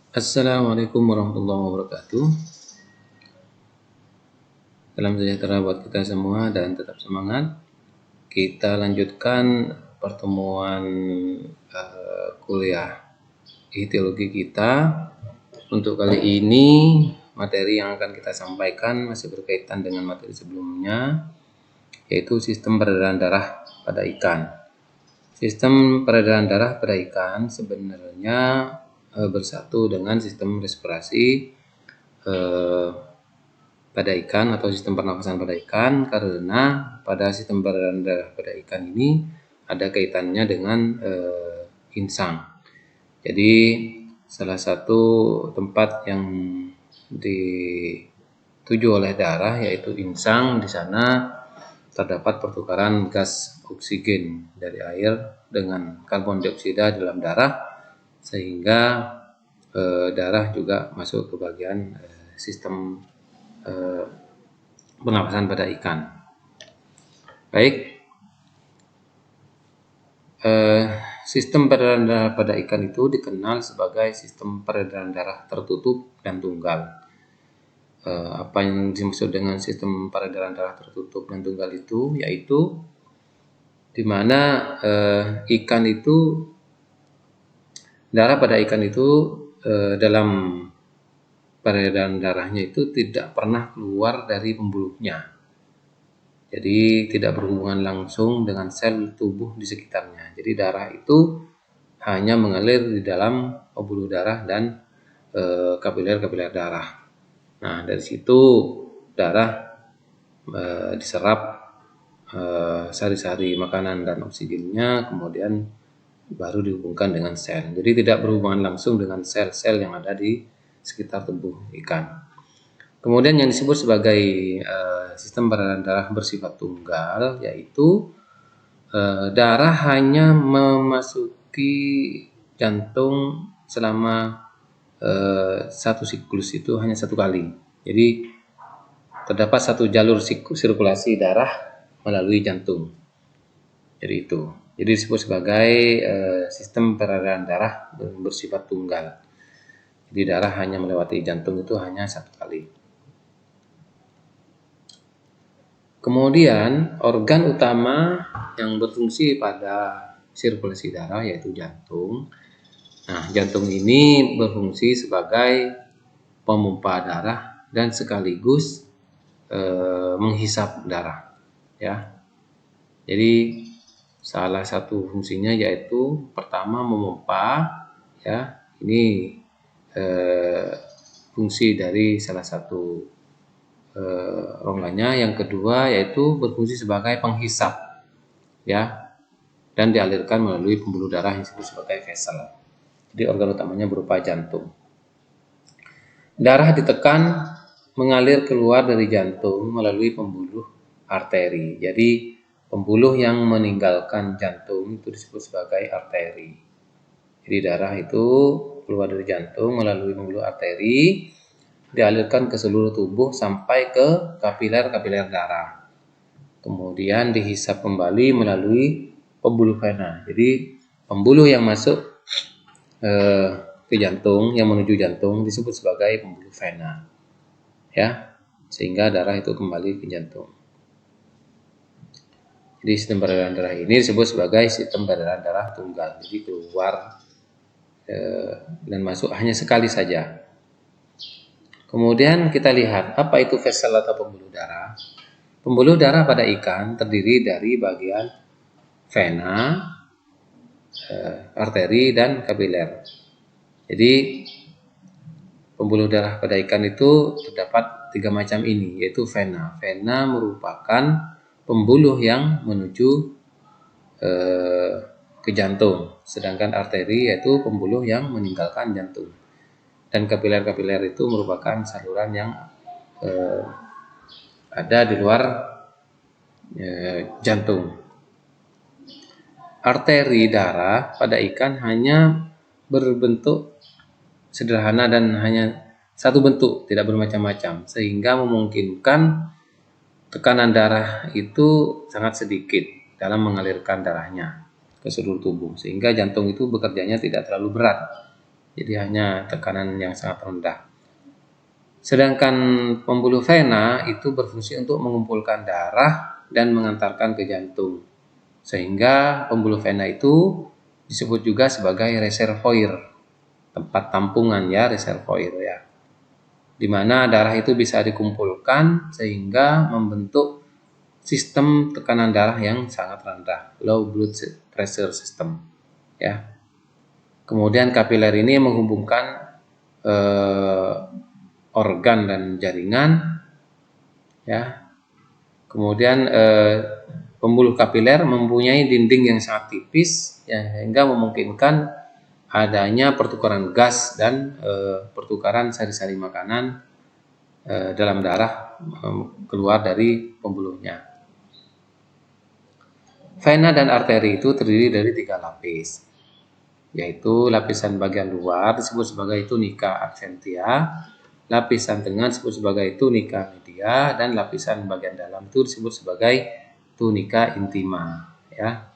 Assalamualaikum warahmatullahi wabarakatuh. Salam sejahtera buat kita semua dan tetap semangat. Kita lanjutkan pertemuan kuliah teologi kita. Untuk kali ini materi yang akan kita sampaikan masih berkaitan dengan materi sebelumnya, yaitu sistem peredaran darah pada ikan. Sistem peredaran darah pada ikan sebenarnya bersatu dengan sistem respirasi pada ikan atau sistem pernafasan pada ikan, karena pada sistem peredaran darah pada ikan ini ada kaitannya dengan insang. Jadi salah satu tempat yang dituju oleh darah yaitu insang. Di sana terdapat pertukaran gas oksigen dari air dengan karbon dioksida dalam darah, sehingga darah juga masuk ke bagian sistem pernapasan pada ikan. Baik, sistem peredaran darah pada ikan itu dikenal sebagai sistem peredaran darah tertutup dan tunggal. Apa yang dimaksud dengan sistem peredaran darah tertutup dan tunggal itu, yaitu di mana ikan itu, darah pada ikan itu dalam peredaran darahnya itu tidak pernah keluar dari pembuluhnya. Jadi tidak berhubungan langsung dengan sel tubuh di sekitarnya. Jadi darah itu hanya mengalir di dalam pembuluh darah dan kapiler-kapiler darah. Nah, dari situ darah diserap sari-sari makanan dan oksigennya, kemudian baru dihubungkan dengan sel. Jadi tidak berhubungan langsung dengan sel-sel yang ada di sekitar tubuh ikan. Kemudian yang disebut sebagai sistem peredaran darah bersifat tunggal, yaitu darah hanya memasuki jantung selama satu siklus itu hanya satu kali. Jadi terdapat satu jalur sirkulasi darah melalui jantung. Jadi itu. Jadi disebut sebagai sistem peredaran darah bersifat tunggal. Jadi darah hanya melewati jantung itu hanya satu kali. Kemudian organ utama yang berfungsi pada sirkulasi darah yaitu jantung. Nah, jantung ini berfungsi sebagai pemompa darah dan sekaligus menghisap darah, ya. Jadi salah satu fungsinya yaitu pertama memompa, ya. Ini fungsi dari salah satu ronggannya. Yang kedua yaitu berfungsi sebagai penghisap, ya, dan dialirkan melalui pembuluh darah yang disebut sebagai vessel. Jadi organ utamanya berupa jantung. Darah ditekan mengalir keluar dari jantung melalui pembuluh arteri. Jadi pembuluh yang meninggalkan jantung itu disebut sebagai arteri. Jadi darah itu keluar dari jantung melalui pembuluh arteri, dialirkan ke seluruh tubuh sampai ke kapiler-kapiler darah. Kemudian dihisap kembali melalui pembuluh vena. Jadi pembuluh yang masuk ke jantung, yang menuju jantung disebut sebagai pembuluh vena, ya, sehingga darah itu kembali ke jantung. Jadi sistem peredaran darah ini disebut sebagai sistem peredaran darah tunggal. Jadi keluar dan masuk hanya sekali saja. Kemudian kita lihat apa itu vessel atau pembuluh darah. Pembuluh darah pada ikan terdiri dari bagian vena, arteri, dan kapiler. Jadi pembuluh darah pada ikan itu terdapat 3 macam ini, yaitu vena. Vena merupakan pembuluh yang menuju ke jantung, sedangkan arteri yaitu pembuluh yang meninggalkan jantung. Dan kapiler-kapiler itu merupakan saluran yang ada di luar jantung. Arteri darah pada ikan hanya berbentuk sederhana dan hanya satu bentuk, tidak bermacam-macam, sehingga memungkinkan tekanan darah itu sangat sedikit dalam mengalirkan darahnya ke seluruh tubuh, sehingga jantung itu bekerjanya tidak terlalu berat. jadi hanya tekanan yang sangat rendah. Sedangkan pembuluh vena itu berfungsi untuk mengumpulkan darah dan mengantarkan ke jantung. Sehingga pembuluh vena itu disebut juga sebagai reservoir, tempat tampungan ya, reservoir ya. Di mana darah itu bisa dikumpulkan sehingga membentuk sistem tekanan darah yang sangat rendah, low blood pressure system ya. Kemudian kapiler ini menghubungkan organ dan jaringan ya. Kemudian pembuluh kapiler mempunyai dinding yang sangat tipis ya, sehingga memungkinkan adanya pertukaran gas dan pertukaran sari-sari makanan dalam darah keluar dari pembuluhnya. Vena dan arteri itu terdiri dari 3 lapis, yaitu lapisan bagian luar disebut sebagai tunica adventia, lapisan tengah disebut sebagai tunica media, dan lapisan bagian dalam itu disebut sebagai tunica intima ya.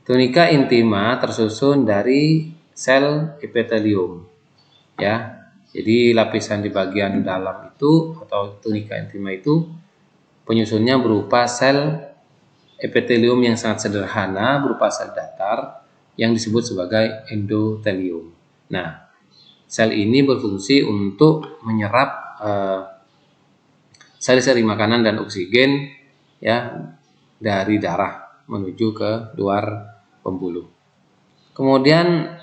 Tunica intima tersusun dari sel epitelium ya. Jadi lapisan di bagian dalam itu atau tunica intima itu penyusunnya berupa sel epitelium yang sangat sederhana berupa sel datar yang disebut sebagai endotelium. Nah, sel ini berfungsi untuk menyerap sari-sari makanan dan oksigen ya dari darah menuju ke luar pembuluh. Kemudian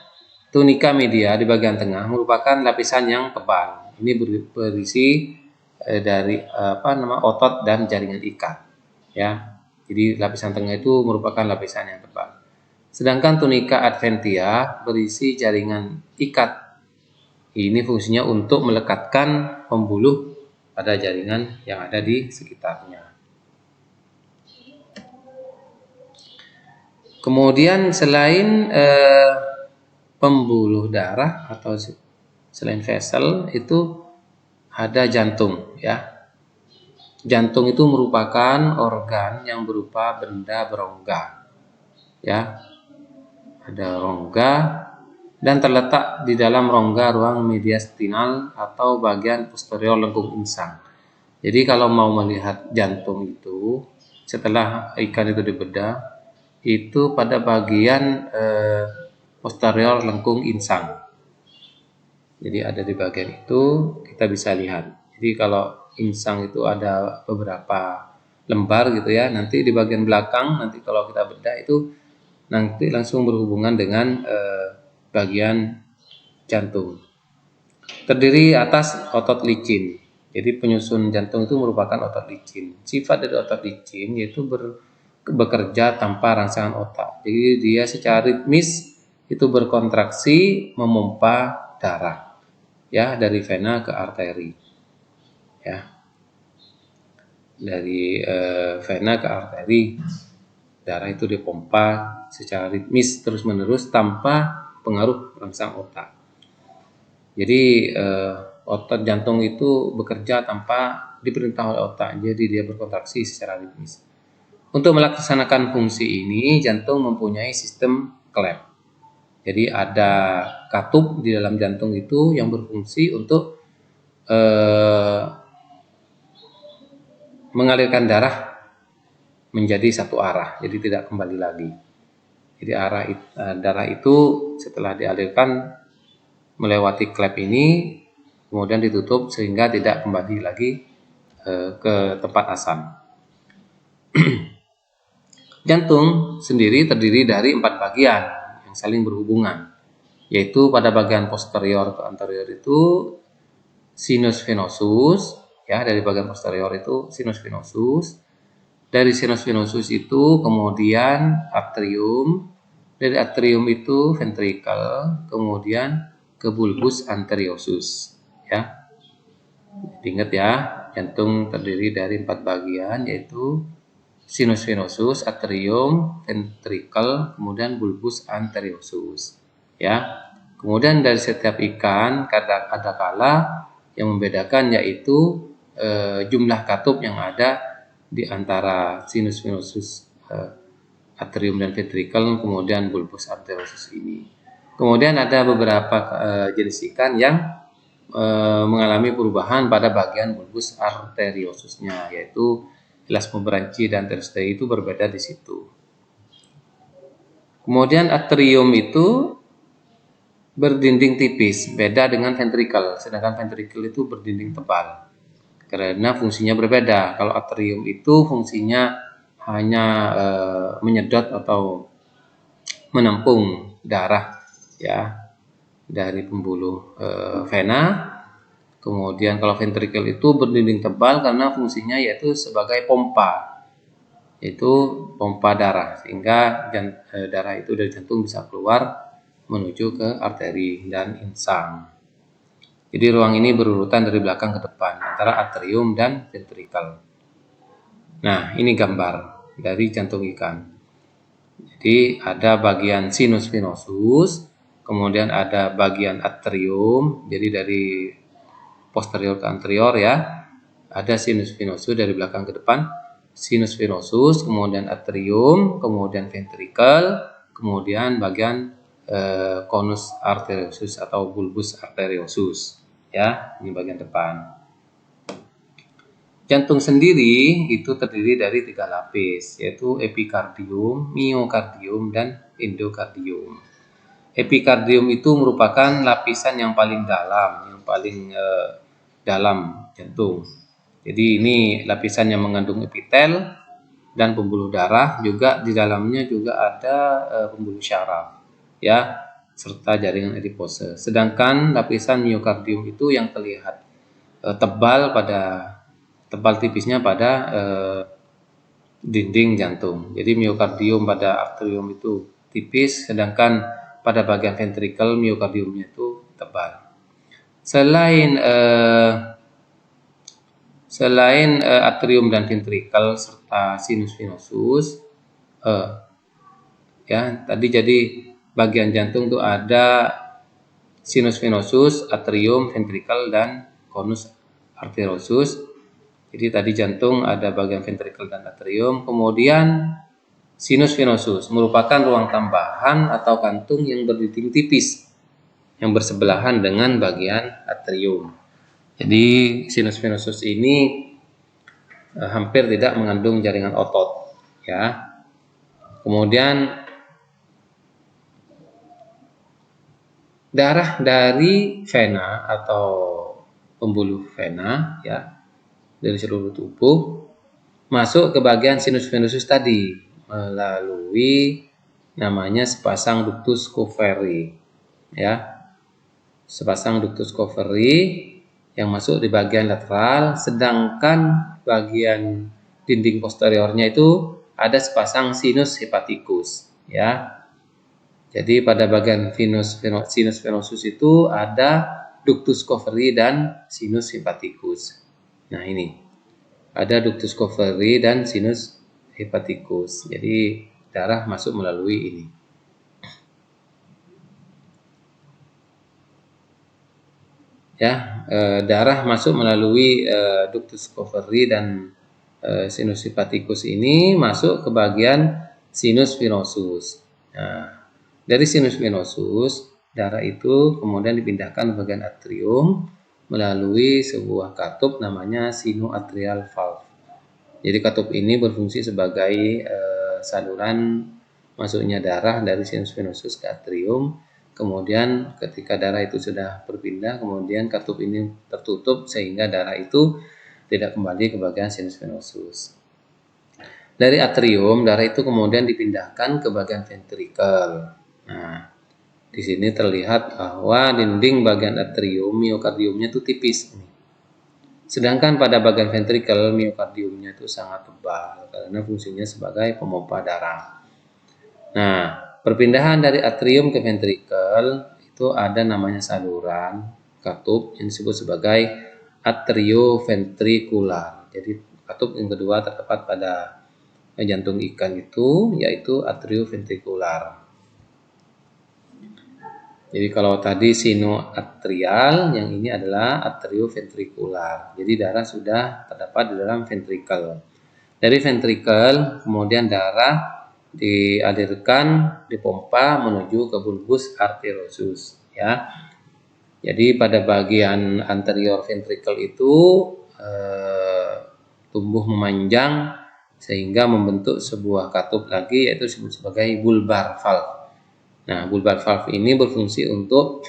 tunica media di bagian tengah merupakan lapisan yang tebal. Ini berisi dari otot dan jaringan ikat ya. Jadi lapisan tengah itu merupakan lapisan yang tebal. Sedangkan tunica adventia berisi jaringan ikat. Ini fungsinya untuk melekatkan pembuluh pada jaringan yang ada di sekitarnya. Kemudian selain pembuluh darah atau selain vessel itu ada jantung ya. Jantung itu merupakan organ yang berupa benda berongga ya. Ada rongga dan terletak di dalam rongga ruang mediastinal atau bagian posterior lengkung insang. Jadi kalau mau melihat jantung itu setelah ikan itu dibedah itu pada bagian posterior lengkung insang. Jadi ada di bagian itu kita bisa lihat. Jadi kalau insang itu ada beberapa lembar gitu ya. Nanti di bagian belakang nanti kalau kita bedah itu nanti langsung berhubungan dengan bagian jantung. Terdiri atas otot licin. Jadi penyusun jantung itu merupakan otot licin. Sifat dari otot licin yaitu bekerja tanpa rangsangan otak. Jadi dia secara ritmis itu berkontraksi memompa darah ya dari vena ke arteri ya. Dari vena ke arteri darah itu dipompa secara ritmis terus menerus tanpa pengaruh rangsang otak. Jadi otot jantung itu bekerja tanpa diperintah oleh otak, jadi dia berkontraksi secara ritmis. Untuk melaksanakan fungsi ini jantung mempunyai sistem klep. Jadi ada katup di dalam jantung itu yang berfungsi untuk mengalirkan darah menjadi satu arah, jadi tidak kembali lagi. Jadi darah itu setelah dialirkan melewati klep ini, kemudian ditutup sehingga tidak kembali lagi ke tempat asal. Jantung sendiri terdiri dari 4 bagian yang saling berhubungan, yaitu pada bagian posterior ke anterior itu sinus venosus, ya dari bagian posterior itu sinus venosus. Dari sinus venosus itu kemudian atrium, dari atrium itu ventricle, kemudian ke bulbus anteriosus, ya. Ingat ya, jantung terdiri dari 4 bagian yaitu sinus venosus, atrium, ventricle, kemudian bulbus anteriosus, ya. Kemudian dari setiap ikan ada kala yang membedakan yaitu jumlah katup yang ada di antara sinus venosus, atrium dan ventricle, kemudian bulbus anteriosus ini. Kemudian ada beberapa jenis ikan yang mengalami perubahan pada bagian bulbus arteriosusnya, yaitu elasmobranchi dan terostei itu berbeda di situ. Kemudian atrium itu berdinding tipis, beda dengan ventricle, sedangkan ventricle itu berdinding tebal. Karena fungsinya berbeda. Kalau atrium itu fungsinya hanya menyedot atau menampung darah ya dari pembuluh vena. Kemudian kalau ventricle itu berdinding tebal karena fungsinya yaitu sebagai pompa, yaitu pompa darah, sehingga darah itu dari jantung bisa keluar menuju ke arteri dan insang. Jadi ruang ini berurutan dari belakang ke depan antara atrium dan ventricle. Nah, ini gambar dari jantung ikan. Jadi ada bagian sinus venosus, kemudian ada bagian atrium, jadi dari posterior ke anterior ya. Ada sinus venosus dari belakang ke depan, sinus venosus, kemudian atrium, kemudian ventricle, kemudian bagian conus arteriosus atau bulbus arteriosus. Ya, ini bagian depan. Jantung sendiri itu terdiri dari 3 lapis, yaitu epikardium, miokardium, dan endokardium. Epikardium itu merupakan lapisan yang paling dalam, dalam jantung. Jadi ini lapisan yang mengandung epitel dan pembuluh darah, juga di dalamnya juga ada pembuluh syaraf, ya, serta jaringan adipose. Sedangkan lapisan miokardium itu yang terlihat tebal tipisnya pada dinding jantung. Jadi miokardium pada atrium itu tipis, sedangkan pada bagian ventricle miokardiumnya itu tebal. Selain atrium dan ventricle serta sinus venosus, ya tadi jadi bagian jantung itu ada sinus venosus, atrium, ventricle, dan conus arteriosus. Jadi tadi jantung ada bagian ventricle dan atrium, kemudian sinus venosus merupakan ruang tambahan atau kantung yang berdinding tipis yang bersebelahan dengan bagian atrium. Jadi sinus venosus ini hampir tidak mengandung jaringan otot, ya. Kemudian darah dari vena atau pembuluh vena, ya, dari seluruh tubuh masuk ke bagian sinus venosus tadi melalui namanya sepasang ductus Coveri, ya, sepasang ductus Coveri yang masuk di bagian lateral, sedangkan bagian dinding posteriornya itu ada sepasang sinus hepaticus, ya. Jadi pada bagian sinus venosus itu ada ductus Coveri dan sinus hepaticus. Nah, ini ada ductus Coveri dan sinus hepaticus. Jadi darah masuk melalui ini. Ya, darah masuk melalui ductus Coveri dan sinus hepaticus ini masuk ke bagian sinus venosus. Nah, dari sinus venosus darah itu kemudian dipindahkan ke bagian atrium melalui sebuah katup namanya sinoatrial valve. Jadi katup ini berfungsi sebagai saluran masuknya darah dari sinus venosus ke atrium. Kemudian ketika darah itu sudah berpindah, kemudian katup ini tertutup sehingga darah itu tidak kembali ke bagian sinus venosus. Dari atrium, darah itu kemudian dipindahkan ke bagian ventricle. Nah, di sini terlihat bahwa dinding bagian atrium miokardiumnya itu tipis. Sedangkan pada bagian ventricle miokardiumnya itu sangat tebal karena fungsinya sebagai pemompa darah. Nah, perpindahan dari atrium ke ventricle itu ada namanya saluran katup yang disebut sebagai atrioventrikular. Jadi katup yang kedua terdapat pada jantung ikan itu yaitu atrioventrikular. Jadi kalau tadi sinoatrial, yang ini adalah atrioventrikular. Jadi darah sudah terdapat di dalam ventricle. Dari ventricle kemudian darah dialirkan, dipompa menuju ke bulbus arteriosus, ya. Jadi pada bagian anterior ventricle itu tumbuh memanjang sehingga membentuk sebuah katup lagi, yaitu disebut sebagai bulbar valve. Nah, bulbar valve ini berfungsi untuk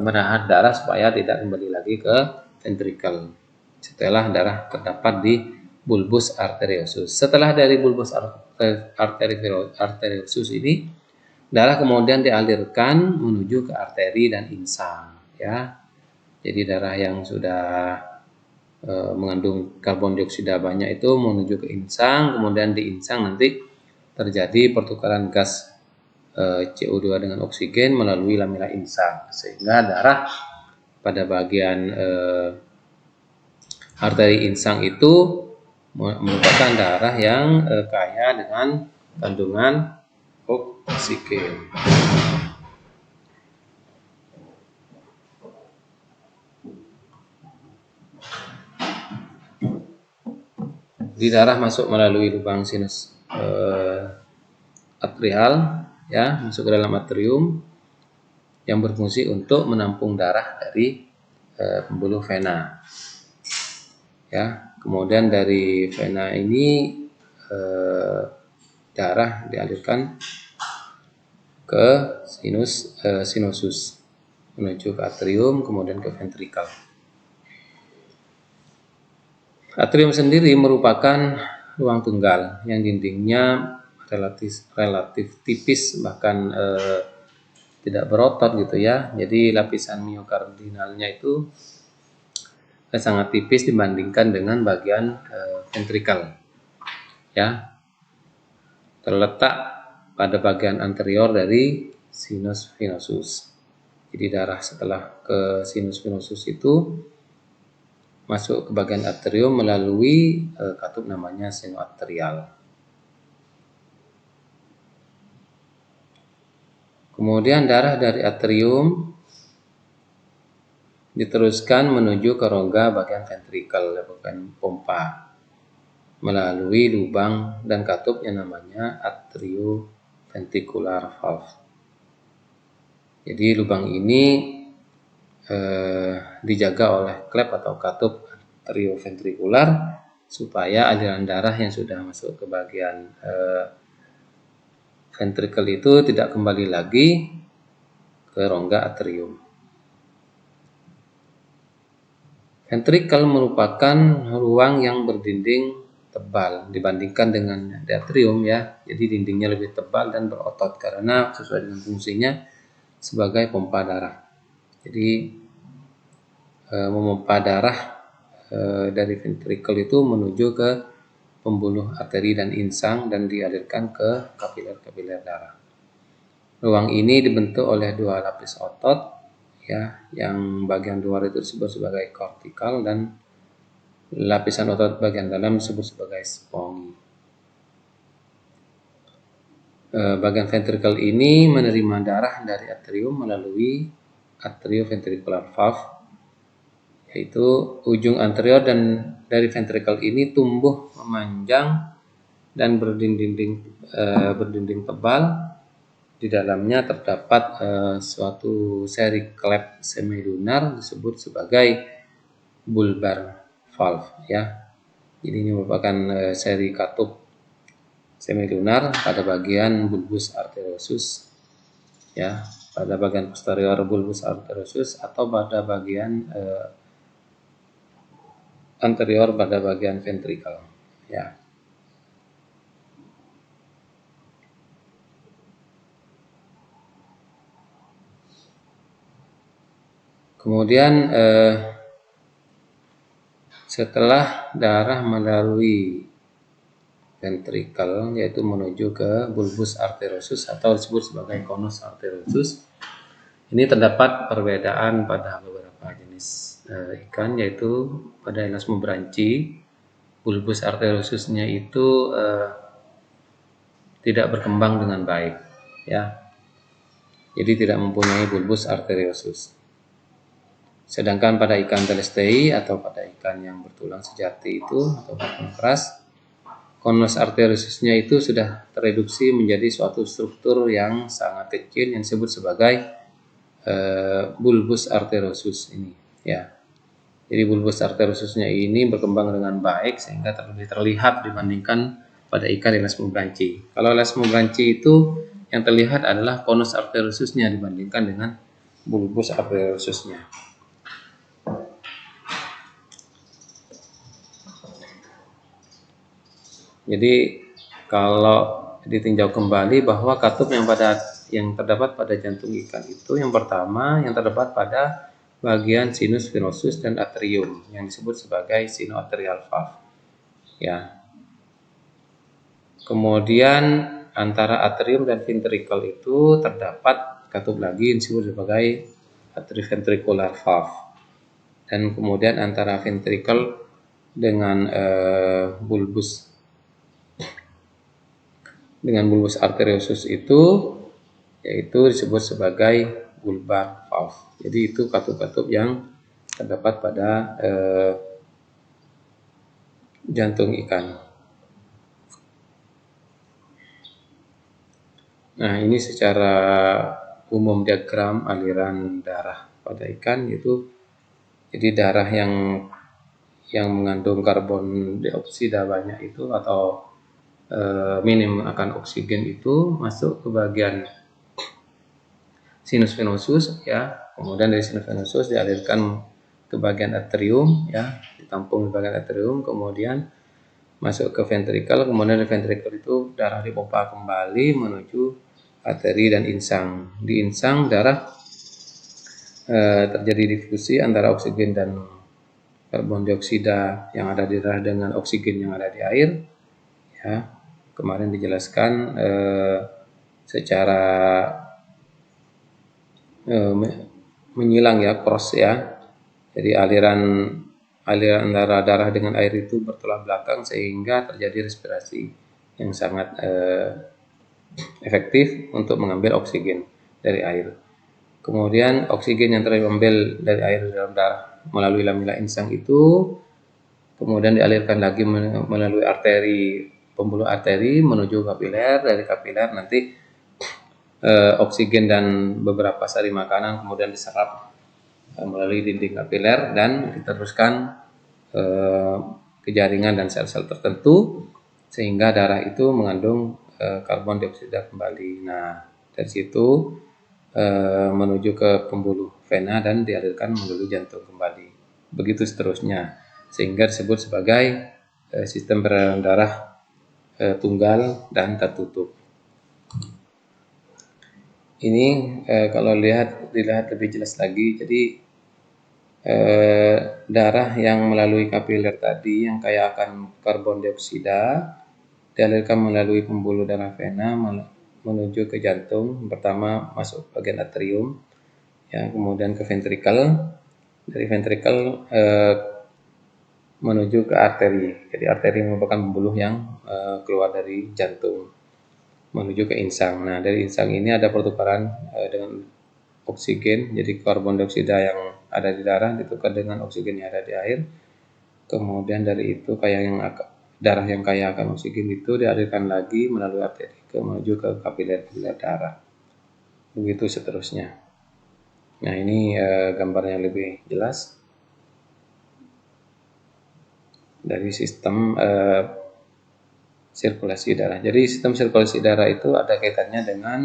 menahan darah supaya tidak kembali lagi ke ventricle setelah darah terdapat di bulbus arteriosus. Setelah dari bulbus arteriosus ini, darah kemudian dialirkan menuju ke arteri dan insang, ya. Jadi darah yang sudah mengandung karbon dioksida banyak itu menuju ke insang, kemudian di insang nanti terjadi pertukaran gas CO2 dengan oksigen melalui lamina insang, sehingga darah pada bagian arteri insang itu merupakan darah yang kaya dengan kandungan oksigen. Di darah masuk melalui lubang sinus atrial, ya, masuk ke dalam atrium yang berfungsi untuk menampung darah dari pembuluh vena, ya. Kemudian dari vena ini darah dialirkan ke sinusus menuju ke atrium, kemudian ke ventrikel. Atrium sendiri merupakan ruang tunggal yang dindingnya relatif tipis, bahkan tidak berotot gitu, ya. Jadi lapisan miokardinalnya itu sangat tipis dibandingkan dengan bagian ventrikel, ya. Terletak pada bagian anterior dari sinus venosus. Jadi darah setelah ke sinus venosus itu masuk ke bagian atrium melalui katup namanya seno arterial. Kemudian darah dari atrium diteruskan menuju ke rongga bagian ventrikel, bagian pompa, melalui lubang dan katup yang namanya atrioventricular valve. Jadi lubang ini dijaga oleh klep atau katup atrioventrikular supaya aliran darah yang sudah masuk ke bagian ventrikel itu tidak kembali lagi ke rongga atrium. Ventrikel merupakan ruang yang berdinding tebal dibandingkan dengan atrium, ya. Jadi dindingnya lebih tebal dan berotot karena sesuai dengan fungsinya sebagai pompa darah. Jadi memompa darah dari ventrikel itu menuju ke pembuluh arteri dan insang dan dialirkan ke kapiler-kapiler darah. Ruang ini dibentuk oleh dua lapis otot, ya, yang bagian luar itu disebut sebagai kortikal dan lapisan otot bagian dalam disebut sebagai spongi. Bagian ventrikel ini menerima darah dari atrium melalui atrioventricular valve, yaitu ujung anterior dan dari ventrikel ini tumbuh memanjang dan berdinding tebal. Di dalamnya terdapat suatu seri klep semilunar disebut sebagai bulbar valve, ya. Jadi ini merupakan seri katup semilunar pada bagian bulbus arteriosus, ya, pada bagian posterior bulbus arteriosus atau pada bagian anterior pada bagian ventrikel, ya. Kemudian setelah darah melalui ventrikel, yaitu menuju ke bulbus arteriosus atau disebut sebagai konus arteriosus, ini terdapat perbedaan pada beberapa jenis ikan, yaitu pada Elasmo branchi bulbus arteriosusnya itu tidak berkembang dengan baik, ya. Jadi tidak mempunyai bulbus arteriosus. Sedangkan pada ikan telestei atau pada ikan yang bertulang sejati itu atau bertulang keras, konus arteriosusnya itu sudah tereduksi menjadi suatu struktur yang sangat kecil yang disebut sebagai bulbus arteriosus ini, ya. Jadi bulbus arteriosusnya ini berkembang dengan baik sehingga lebih terlihat dibandingkan pada ikan elasmobranchi. Kalau elasmobranchi itu yang terlihat adalah konus arteriosusnya dibandingkan dengan bulbus arteriosusnya. Jadi kalau ditinjau kembali bahwa katup yang terdapat pada jantung ikan itu yang pertama yang terdapat pada bagian sinus venosus dan atrium yang disebut sebagai sinoatrial valve, ya. Kemudian antara atrium dan ventricle itu terdapat katup lagi yang disebut sebagai atrioventricular valve. Dan kemudian antara ventricle dengan bulbus arteriosus itu yaitu disebut sebagai bulbar valve. Jadi itu katup-katup yang terdapat pada jantung ikan. Nah, ini secara umum diagram aliran darah pada ikan itu. Jadi darah yang mengandung karbon dioksida banyak itu atau minim akan oksigen itu masuk ke bagian sinus venosus, ya. Kemudian dari sinus venosus dialirkan ke bagian atrium, ya, ditampung di bagian atrium, kemudian masuk ke ventricle, kemudian dari ventricle itu darah dipompa kembali menuju arteri dan insang. Di insang darah terjadi difusi antara oksigen dan karbon dioksida yang ada di darah dengan oksigen yang ada di air, ya. Kemarin dijelaskan secara menyilang, ya, cross, ya. Jadi aliran antara darah dengan air itu bertolak belakang sehingga terjadi respirasi yang sangat efektif untuk mengambil oksigen dari air. Kemudian oksigen yang terambil dari air dalam darah melalui lamina insang itu kemudian dialirkan lagi melalui arteri, pembuluh arteri menuju kapiler. Dari kapiler nanti oksigen dan beberapa sari makanan kemudian diserap melalui dinding kapiler dan diteruskan ke jaringan dan sel-sel tertentu sehingga darah itu mengandung karbon dioksida kembali. Nah, dari situ menuju ke pembuluh vena dan dialirkan melalui jantung kembali. Begitu seterusnya sehingga disebut sebagai sistem peredaran darah tunggal dan tertutup. Ini kalau dilihat lebih jelas lagi, jadi darah yang melalui kapiler tadi yang kaya akan karbon dioksida dialirkan melalui pembuluh darah vena menuju ke jantung. Pertama masuk bagian atrium, ya, kemudian ke ventricle, dari ventricle menuju ke arteri. Jadi arteri merupakan pembuluh yang keluar dari jantung menuju ke insang. Nah, dari insang ini ada pertukaran dengan oksigen, jadi karbon dioksida yang ada di darah ditukar dengan oksigen yang ada di air. Kemudian dari itu darah yang kaya akan oksigen itu dialirkan lagi melalui arteri menuju ke kapiler darah. Begitu seterusnya. Nah, ini gambarnya lebih jelas dari sistem sirkulasi darah. Jadi sistem sirkulasi darah itu ada kaitannya dengan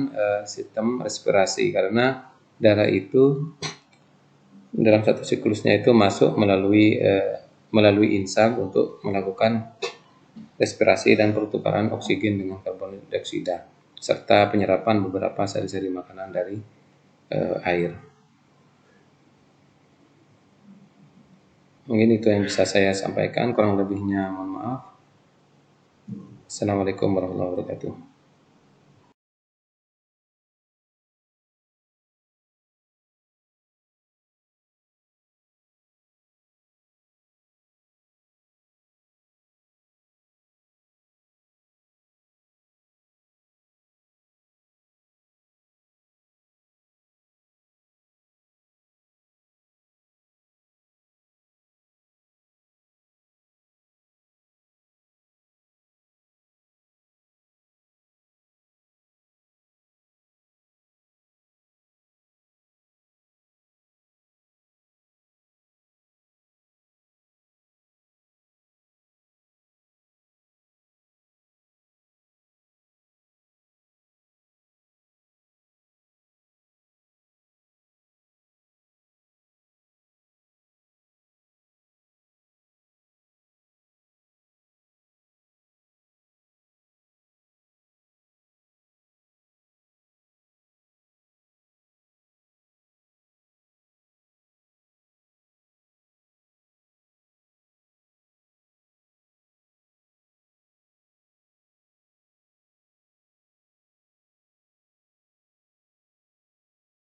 sistem respirasi karena darah itu dalam satu siklusnya itu masuk melalui insang untuk melakukan respirasi dan pertukaran oksigen dengan karbon dioksida serta penyerapan beberapa sari-sari makanan dari air. Mungkin itu yang bisa saya sampaikan, kurang lebihnya mohon maaf. Assalamualaikum warahmatullahi wabarakatuh.